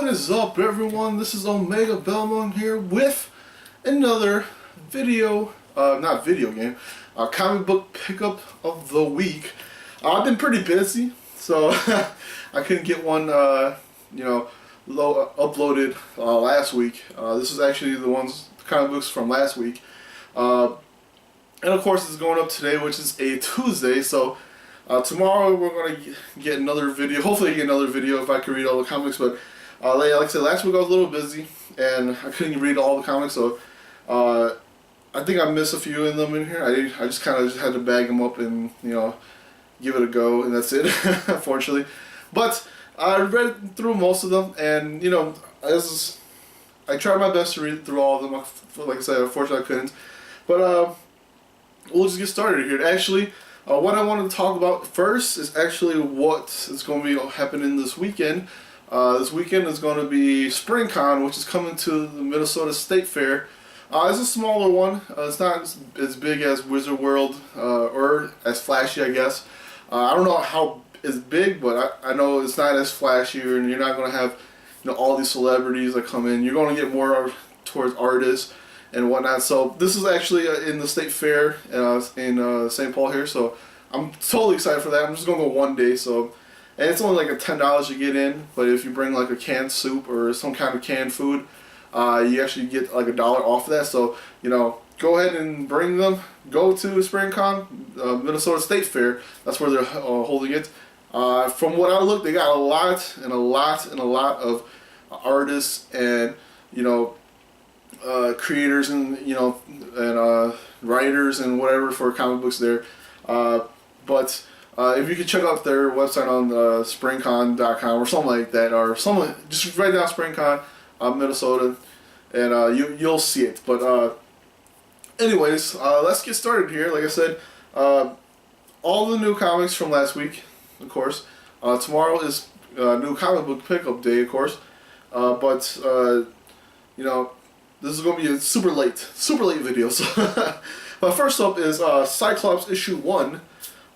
What is up, everyone? This is Omegabalmung here with another video, not video game, comic book pickup of the week. I've been pretty busy, so I couldn't get one, uploaded last week. This is actually the comic books from last week. And of course it's going up today, which is a Tuesday, so tomorrow we're going to get another video, hopefully get another video if I can read all the comics, but like I said, last week I was a little busy and I couldn't read all the comics, so I think I missed a few in them in here. I just kind of had to bag them up and, give it a go, and that's it, unfortunately. But I read through most of them, and, as I tried my best to read through all of them. Like I said, unfortunately I couldn't. But we'll just get started here. Actually, what I wanted to talk about first is actually what is going to be happening this weekend. This weekend is going to be SpringCon, which is coming to the Minnesota State Fair. It's a smaller one. It's not as big as Wizard World or as flashy, I guess. I don't know how it's big, but I know it's not as flashy, and you're not going to have all these celebrities that come in. You're going to get more towards artists and whatnot. So this is actually in the State Fair in St. Paul here. So I'm totally excited for that. I'm just going to go one day. So. And it's only like $10 to get in, but if you bring like a canned soup or some kind of canned food, you actually get like $1 off of that. So, go ahead and bring them. Go to SpringCon, Minnesota State Fair. That's where they're holding it. From what I looked, they got a lot of artists and, creators and, and writers and whatever for comic books there. But if you could check out their website on springcon.com or something like that, or something, just write down SpringCon, Minnesota, and you'll see it. But anyways, let's get started here. Like I said, all the new comics from last week, of course. Tomorrow is new comic book pickup day, of course. But this is going to be a super late video. So but first up is Cyclops issue 1.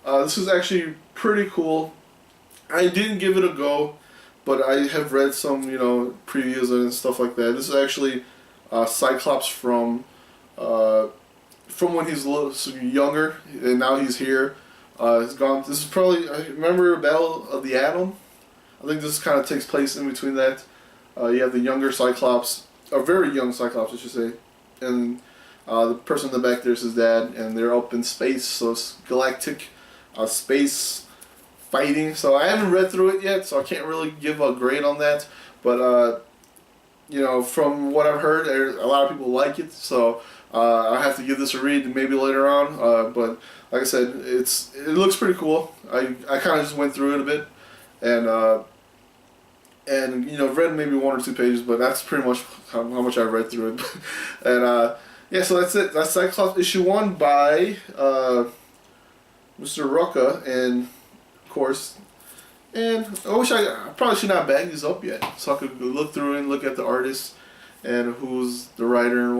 This is actually pretty cool. I didn't give it a go, but I have read some, previews and stuff like that. This is actually Cyclops from when he's a little younger, and now he's here. He's gone. This is probably, I remember Battle of the Atom. I think this kind of takes place in between that. You have the younger Cyclops, a very young Cyclops, I should say, and the person in the back there is his dad, and they're up in space, so it's galactic. Space fighting, so I haven't read through it yet, so I can't really give a grade on that, but from what I've heard, a lot of people like it, so I have to give this a read maybe later on, but like I said, it looks pretty cool. I kind of just went through it a bit, and read maybe 1 or 2 pages, but that's pretty much how much I read through it. And yeah, so that's it. That's Cyclops issue 1 by Mr. Rucka, and of course, and I probably should not bag these up yet, so I could look through and look at the artists and who's the writer and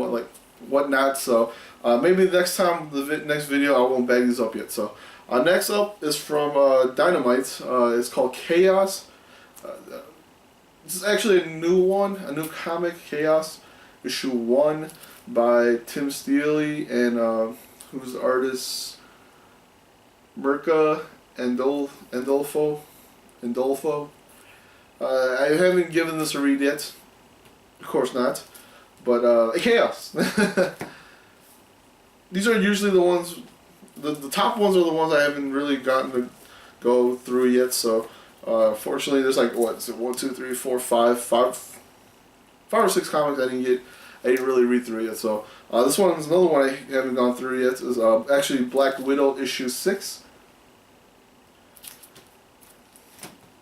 whatnot. So maybe next time, the next video, I won't bag these up yet. So next up is from Dynamite. It's called Chaos. This is actually a new one, a new comic, Chaos issue 1 by Tim Steele and who's the artist? Mirka Andolfo. I haven't given this a read yet. Of course not. But Chaos. These are usually the ones, the top ones are the ones I haven't really gotten to go through yet. So fortunately, there's like what is it? 1, 2, 3, 4, 5 or 6 comics I didn't really read through yet. So this one is another one I haven't gone through yet. Is actually Black Widow issue 6.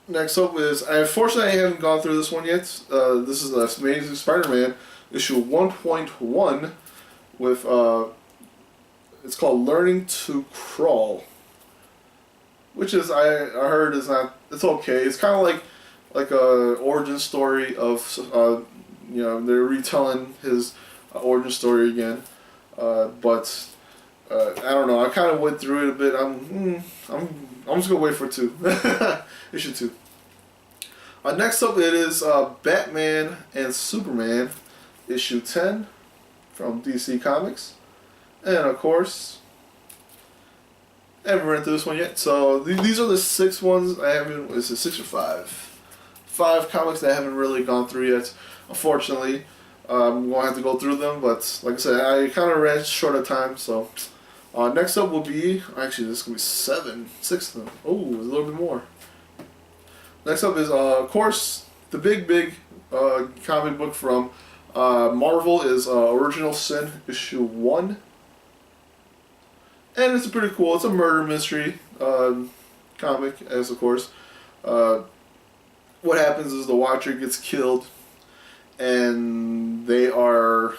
Next up is, unfortunately I haven't gone through this one yet. This is Amazing Spider-Man issue 1.1 with it's called Learning to Crawl, which is I heard is not, it's okay. It's kind of like a origin story of they're retelling his origin story again, but I don't know. I kind of went through it a bit. I'm just gonna wait for 2. Issue 2. Next up, it is Batman and Superman, issue 10 from DC Comics. And of course, I haven't read through this one yet. So these are the 6 ones I haven't. Is it 6 or 5? 5 comics that I haven't really gone through yet. Unfortunately, I'm going to have to go through them. But like I said, I kind of ran short of time. So next up will be, actually this is going to be 6 of them. Oh, a little bit more. Next up is, of course, the big comic book from Marvel is Original Sin, issue 1. And it's pretty cool. It's a murder mystery comic, as of course. What happens is the Watcher gets killed, and they are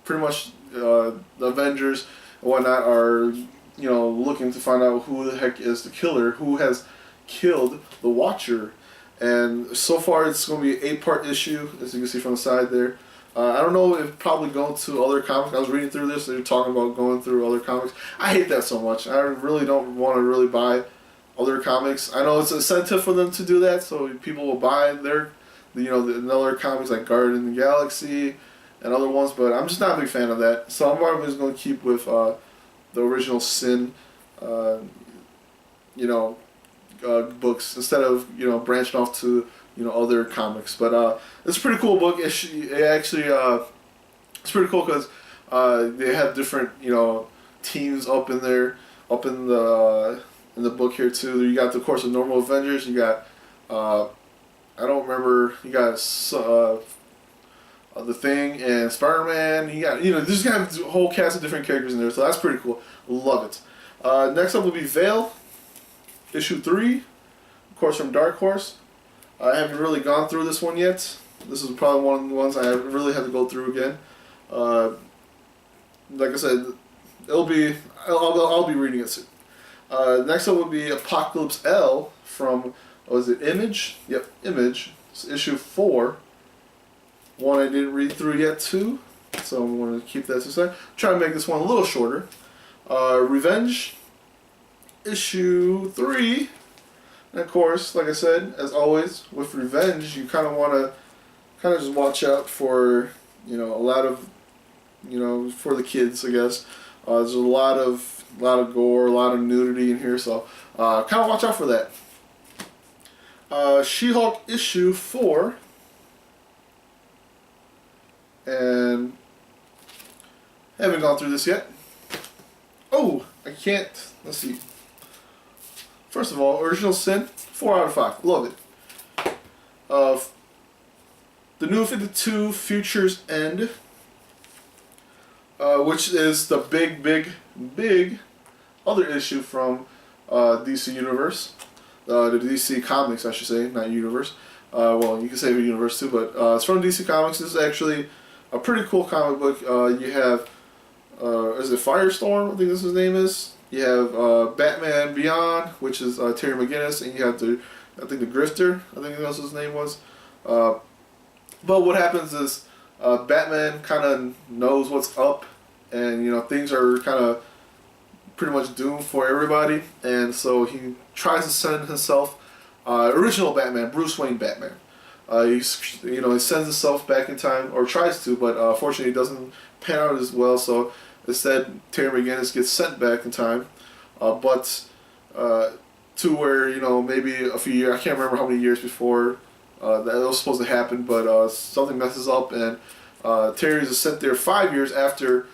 pretty much the Avengers and whatnot are, looking to find out who the heck is the killer, who has killed the Watcher. And so far it's going to be an 8-part issue, as you can see from the side there. I don't know if probably going to other comics. I was reading through this, they're talking about going through other comics. I hate that so much. I really don't want to really buy other comics. I know it's an incentive for them to do that, so people will buy their, the other comics like Guardian of the Galaxy and other ones, but I'm just not a big fan of that. So I'm probably just going to keep with the Original Sin, books instead of branching off to other comics. But it's a pretty cool book. It's pretty cool because they have different teams up in there, up in the book here too. You got, of course, the normal Avengers. You got I don't remember. You got the Thing and Spider-Man. You got just got a whole cast of different characters in there. So that's pretty cool. Love it. Next up will be Veil, issue 3, of course, from Dark Horse. I haven't really gone through this one yet. This is probably one of the ones I really have to go through again. Like I said, I'll be reading it soon. Next up would be Apocalypse L from, was it Image? Yep, Image. It's issue 4. One I didn't read through yet too, so I'm going to keep that to the side. Try to make this one a little shorter. Revenge, issue 3. And of course, like I said, as always, with Revenge, you kind of want to just watch out for, a lot of, for the kids, I guess. There's a lot of gore, a lot of nudity in here, so kind of watch out for that. She-Hulk issue 4. And haven't gone through this yet. Oh, I can't. Let's see. First of all, Original Sin, 4 out of 5. Love it. The New 52 Futures End, which is the big other issue from DC Universe. The DC Comics, I should say, not Universe. Well, you can say Universe too, but it's from DC Comics. This is actually a pretty cool comic book. You have, is it Firestorm? I think this his name is. You have Batman Beyond, which is Terry McGinnis, and you have I think the Grifter, I think that's what his name was. But what happens is Batman kind of knows what's up, and things are kind of pretty much doomed for everybody, and so he tries to send himself, original Batman, Bruce Wayne Batman. He sends himself back in time, or tries to, but unfortunately it doesn't pan out as well. So instead, Terry McGinnis gets sent back in time, but to where maybe a few years, I can't remember how many years before that was supposed to happen, but something messes up, and Terry is sent there 5 years after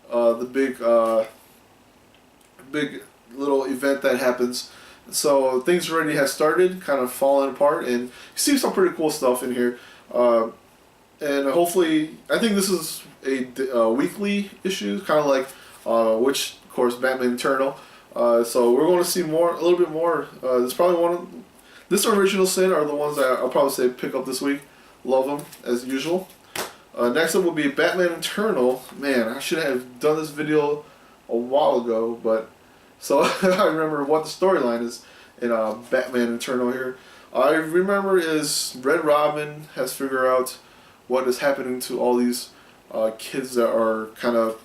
the big little event that happens. So things already have started, kind of falling apart, and you see some pretty cool stuff in here. And hopefully, I think this is a weekly issue, kind of like, which of course Batman Eternal. So we're going to see a little bit more. There's probably this Original Sin are the ones that I'll probably say pick up this week. Love them as usual. Next up will be Batman Eternal. Man, I should have done this video a while ago, but so I remember what the storyline is in Batman Eternal here. I remember is Red Robin has figured out what is happening to all these kids that are kind of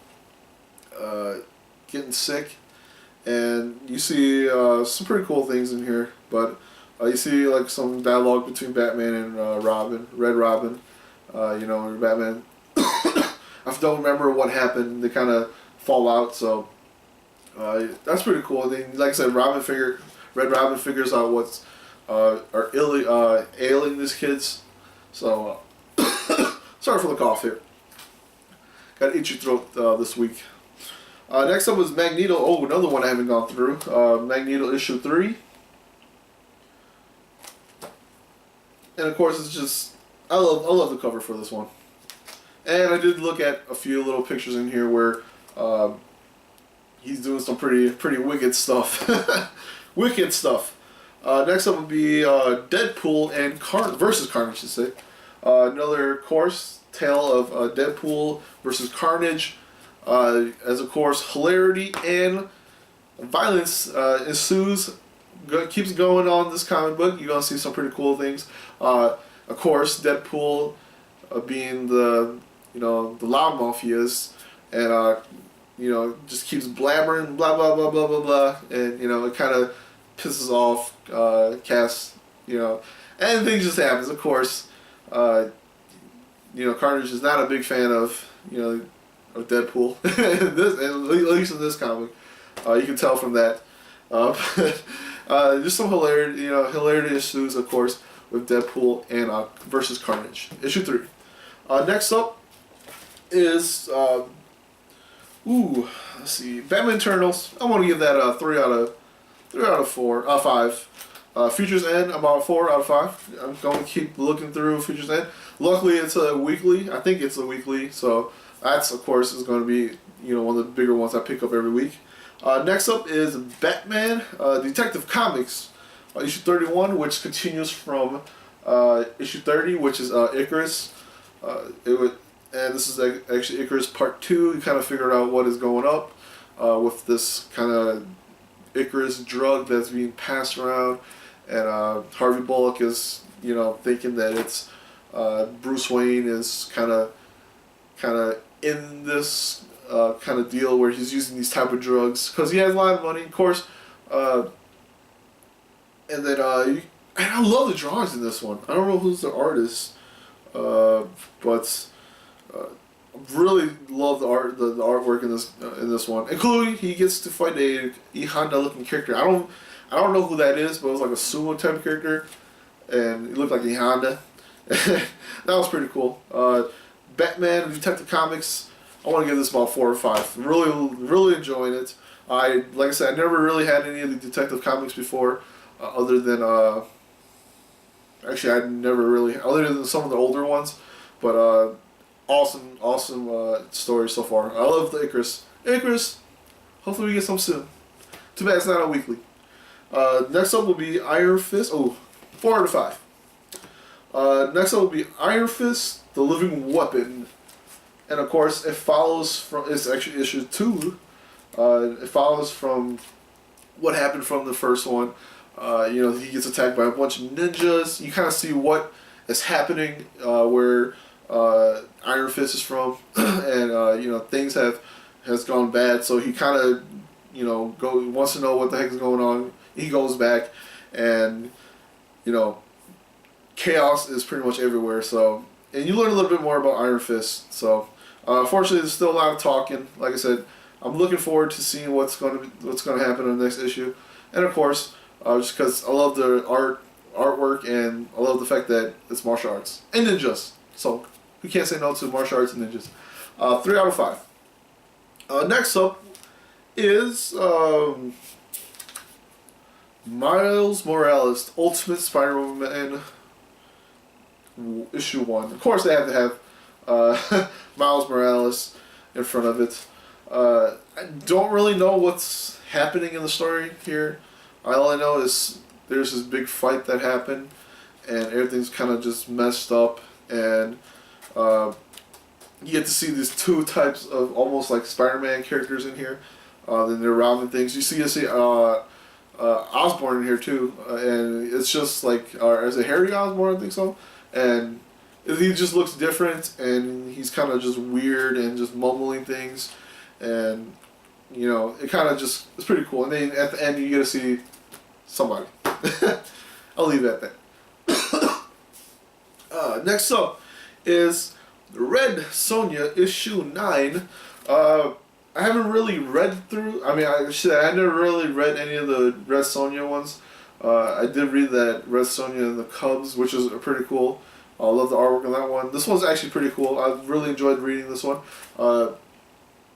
getting sick, and you see some pretty cool things in here. But You see like some dialogue between Batman and Robin, Red Robin. Batman. I don't remember what happened. They kind of fall out, so that's pretty cool. And then, like I said, Red Robin figures out what's ailing these kids. So sorry for the cough here. Got an itchy throat this week. Next up was Magneto. Oh, another one I haven't gone through. Magneto issue 3. And of course, it's just I love the cover for this one. And I did look at a few little pictures in here where he's doing some pretty wicked stuff. Wicked stuff. Next up would be Deadpool and versus Carnage, I should say. Another course tale of Deadpool versus Carnage. As of course hilarity and violence ensues. Keeps going on this comic book. You're gonna see some pretty cool things. Of course, Deadpool being the loudmouth he is, and just keeps blabbering blah blah blah blah blah blah, and it kind of pisses off Cass, and things just happens. Of course, Carnage is not a big fan of Deadpool. At least in this comic, you can tell from that. Just some hilarity issues, of course, with Deadpool and versus Carnage, issue 3. Next up is let's see, Batman Eternals. I want to give that a 3 out of 5. Futures End, about 4 out of 5. I'm going to keep looking through Futures End. Luckily, it's a weekly. I think it's a weekly, so that's of course is going to be one of the bigger ones I pick up every week. Next up is Batman Detective Comics, issue 31, which continues from issue 30, which is Icarus. And this is actually Icarus Part 2. You kind of figured out what is going up with this kind of Icarus drug that's being passed around, and Harvey Bullock is thinking that it's Bruce Wayne is kind of in this kind of deal where he's using these type of drugs because he has a lot of money, of course. And then and I love the drawings in this one. I don't know who's the artist, but really love the artwork in this one. Including he gets to fight a Honda looking character. I don't know who that is, but it was like a sumo type of character, and he looked like a Honda. That was pretty cool. Batman Detective Comics. I want to give this about 4 or 5. Really enjoying it. Like I said, I never really had any of the Detective Comics before, other than actually I never really, other than some of the older ones, but awesome story so far. I love the Icarus. Hopefully we get some soon. Too bad it's not a weekly. Next up will be Iron Fist. Oh, 4 out of 5. Next up will be Iron Fist, the Living Weapon. And of course, it follows from, it's actually issue 2. It follows from what happened from the first one. He gets attacked by a bunch of ninjas. You kind of see what is happening where Iron Fist is from, and things has gone bad. So he kind of wants to know what the heck is going on. He goes back, and chaos is pretty much everywhere. So, and you learn a little bit more about Iron Fist. So, unfortunately, there's still a lot of talking. Like I said, I'm looking forward to seeing what's going to happen in the next issue, and of course, just because I love the artwork, and I love the fact that it's martial arts and ninjas. So we can't say no to martial arts and ninjas. 3 out of 5. Next up is Miles Morales, Ultimate Spider-Man, issue 1. Of course, they have to have Miles Morales in front of it. I don't really know what's happening in the story here. All I know is there's this big fight that happened, and everything's kind of just messed up, and you get to see these 2 types of almost like Spider-Man characters in here. Then they're rounding things. You see Osborn in here too, and it's just like, is it Harry Osborn? I think so. And he just looks different, and he's kind of just weird and just mumbling things, and it kind of just, it's pretty cool. And then at the end you get to see somebody. I'll leave it at that. Next up is Red Sonja issue 9. I haven't really read through. I mean, I never really read any of the Red Sonja ones. I did read that Red Sonja and the Cubs, which is pretty cool. I love the artwork on that one. This one's actually pretty cool. I really enjoyed reading this one.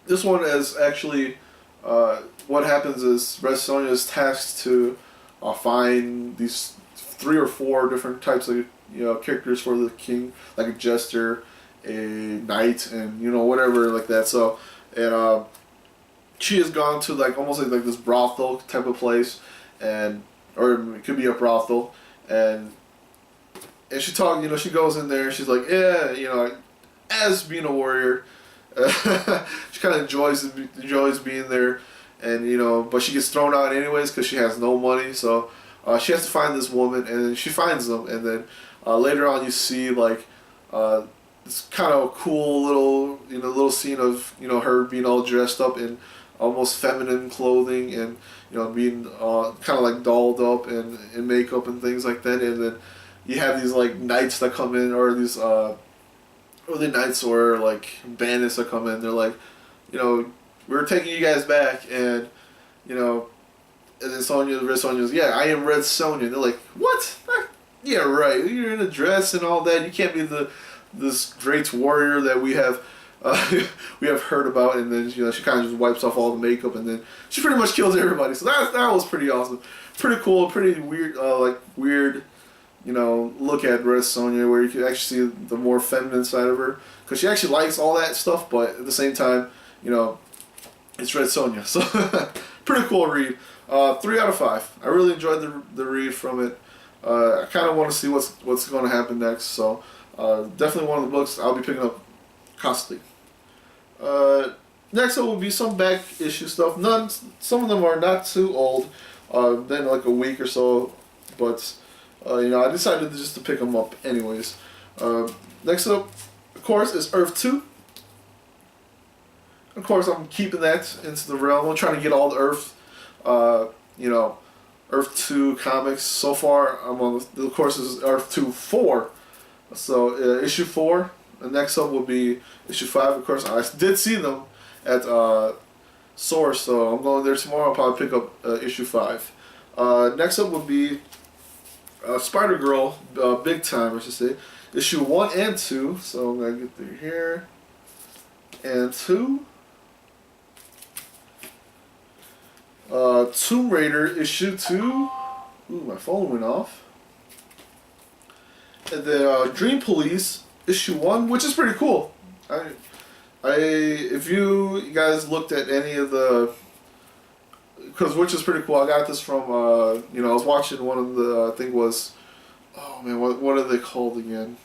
This one is actually what happens is Red Sonja is tasked to find these 3 or 4 different types of characters for the king, like a jester, a knight, and whatever like that. So and she has gone to like almost like this brothel type of place, and or it could be a brothel, and she she goes in there and she's like, yeah, as being a warrior, she kind of enjoys being there, and but she gets thrown out anyways because she has no money. So she has to find this woman, and then she finds them, and then later on you see like this kind of cool little scene of her being all dressed up in almost feminine clothing, and being kind of like dolled up and in makeup and things like that, and then you have these like knights that come in, or these or the knights or like bandits that come in. They're like, we're taking you guys back, and and then Red Sonja's, yeah, I am Red Sonja. And they're like, what? Yeah, right. You're in a dress and all that. You can't be this great warrior that we have heard about. And then she kind of just wipes off all the makeup, and then she pretty much kills everybody. So that was pretty awesome, pretty cool, pretty weird, weird. Look at Red Sonja, where you can actually see the more feminine side of her, because she actually likes all that stuff, but at the same time, it's Red Sonja. So pretty cool read. 3 out of 5. I really enjoyed the read from it. I kind of want to see what's going to happen next. So definitely one of the books I'll be picking up constantly. Next up will be some back issue stuff. Some of them are not too old. Been like a week or so, but. I decided just to pick them up anyways. Next up, of course, is Earth 2. Of course, I'm keeping that into the realm. I'm trying to get all the Earth, Earth 2 comics. So far, I'm on of course, this is Earth 2 4. So, issue 4. And next up will be issue 5. Of course, I did see them at Source, so I'm going there tomorrow. I'll probably pick up issue 5. Next up will be Spider-Girl, Big Time, I should say. Issue 1 and 2. So I'm going to get through here. And 2. Tomb Raider, issue 2. Ooh, my phone went off. And then Dream Police, issue 1, which is pretty cool. If you guys looked at any of the... which is pretty cool. I got this from, I was watching one of the, I think was, oh man, what are they called again?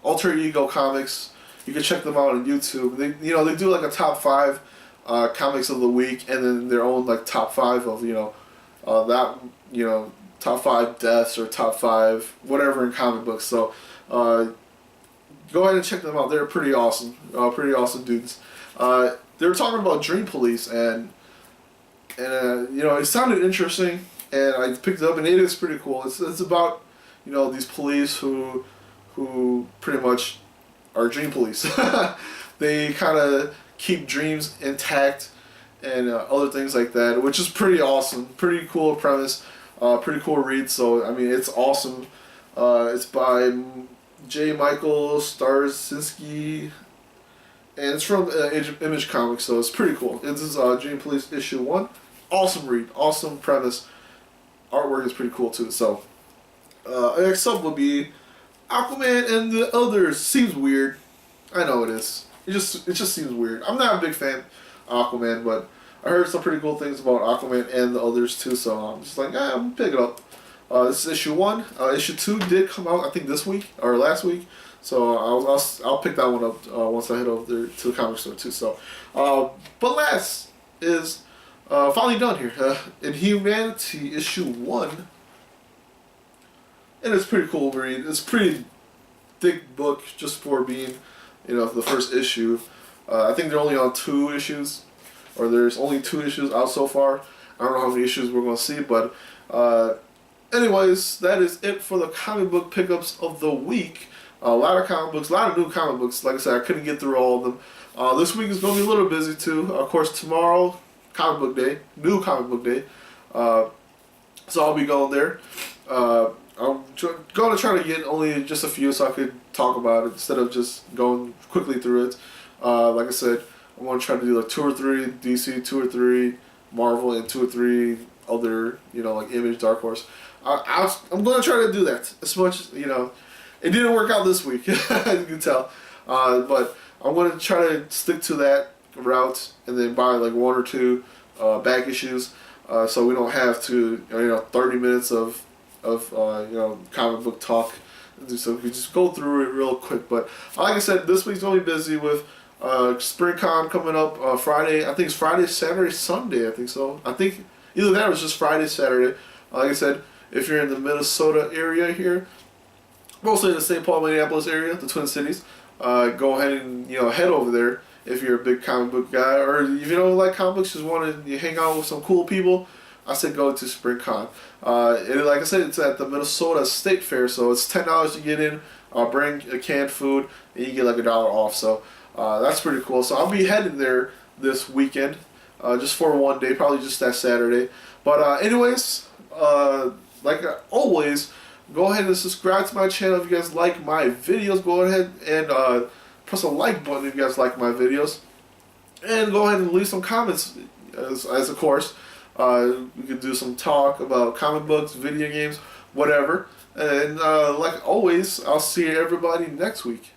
Alter Ego Comics. You can check them out on YouTube. They do like a top 5 comics of the week, and then their own like top 5 of top 5 deaths or top 5 whatever in comic books. So go ahead and check them out. They're pretty awesome dudes. They were talking about Dream Police, and it sounded interesting, and I picked it up, and it is pretty cool. It's about these police who pretty much are dream police. They kind of keep dreams intact and other things like that, which is pretty awesome. Pretty cool premise, pretty cool read. So I mean, it's awesome. It's by J. Michael Starzinski, and it's from Image Comics, so it's pretty cool. This is Dream Police issue 1. Awesome read, awesome premise. Artwork is pretty cool too. So next up will be Aquaman and the Others. Seems weird. I know it is. It just seems weird. I'm not a big fan of Aquaman, but I heard some pretty cool things about Aquaman and the Others too. So I'm just like, I'm gonna pick it up. This is issue 1. Issue 2 did come out, I think, this week or last week. So I'll pick that one up once I head over there to the comic store too. So, but last is finally done here. Inhumanity issue 1, and it's pretty cool to read. It's a pretty thick book just for being, the first issue. I think they're only on 2 issues, or there's only 2 issues out so far. I don't know how many issues we're going to see, but anyways, that is it for the comic book pickups of the week. A lot of comic books, a lot of new comic books. Like I said, I couldn't get through all of them. This week is going to be a little busy too. Of course, tomorrow, comic book day, new comic book day. So I'll be going there. I'm going to try to get only just a few so I could talk about it instead of just going quickly through it. Like I said, I want to try to do like 2 or 3 DC, 2 or 3 Marvel, and 2 or 3 other, like Image, Dark Horse. I'm going to try to do that as much, It didn't work out this week, as you can tell. But I'm going to try to stick to that route and then buy like 1 or 2 back issues so we don't have to, 30 minutes of comic book talk. So we can just go through it real quick. But like I said, this week's going to be busy with SpringCon coming up Friday. I think it's Friday, Saturday, Sunday. I think so. I think either that or it's just Friday, Saturday. Like I said, if you're in the Minnesota area here, mostly in the St. Paul, Minneapolis area, the Twin Cities, go ahead and head over there if you're a big comic book guy, or if you don't like comic books, just want to hang out with some cool people. I said go to SpringCon. And like I said, it's at the Minnesota State Fair, so it's $10 to get in. Bring a canned food, and you get like $1 off. So that's pretty cool. So I'll be heading there this weekend, just for one day, probably just that Saturday. But anyways, like always, go ahead and subscribe to my channel if you guys like my videos. Go ahead and press a like button if you guys like my videos, and go ahead and leave some comments as of course. We could do some talk about comic books, video games, whatever. And like always, I'll see everybody next week.